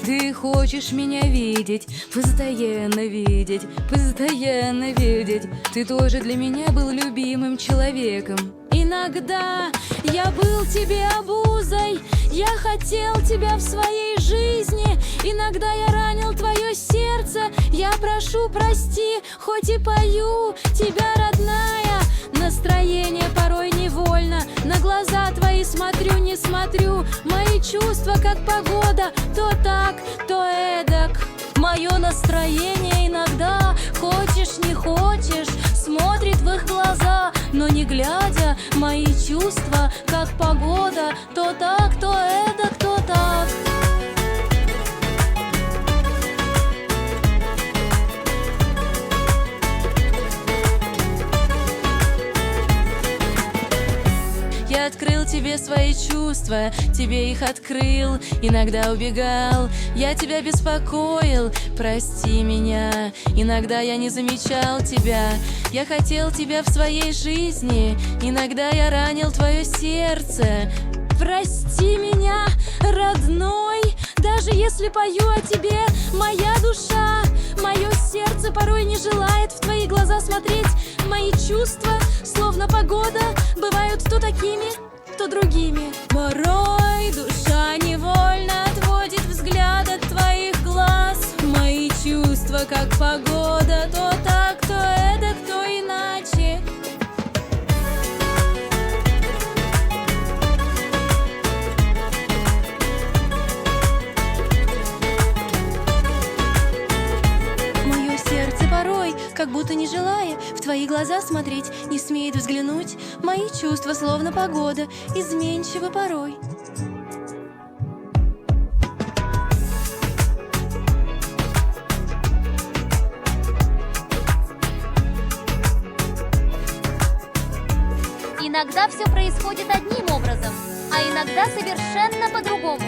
Ты хочешь меня видеть, постоянно видеть, постоянно видеть. Ты тоже для меня был любимым человеком. Иногда я был тебе обузой, я хотел тебя в своей жизни. Иногда я ранил твое сердце, я прошу прости, хоть и пою тебя, родная. Настроение порой невольно, на глаза твои смотрю, не смотрю. Мои чувства как погода, то так, то эдак. Мое настроение иногда, хочешь не хочешь, смотрит в их глаза, но не глядя. Мои чувства как погода, то так, то эдак, то так. Я открыл тебе свои чувства, тебе их открыл, иногда убегал, я тебя беспокоил, прости меня. Иногда я не замечал тебя, я хотел тебя в своей жизни, иногда я ранил твое сердце. Прости меня, родной, даже если пою о тебе, моя душа, мое сердце порой не желает в твои глаза смотреть. Мои чувства, словно погода, бывают то такими, то другими. Порой душа невольно отводит взгляд от твоих глаз. Мои чувства, как погода, то так, то эдак, то иначе. Мое сердце порой, как будто не желая в твои глаза смотреть, не смеет взглянуть. Мои чувства, словно погода, изменчивы порой. Иногда все происходит одним образом, а иногда совершенно по-другому.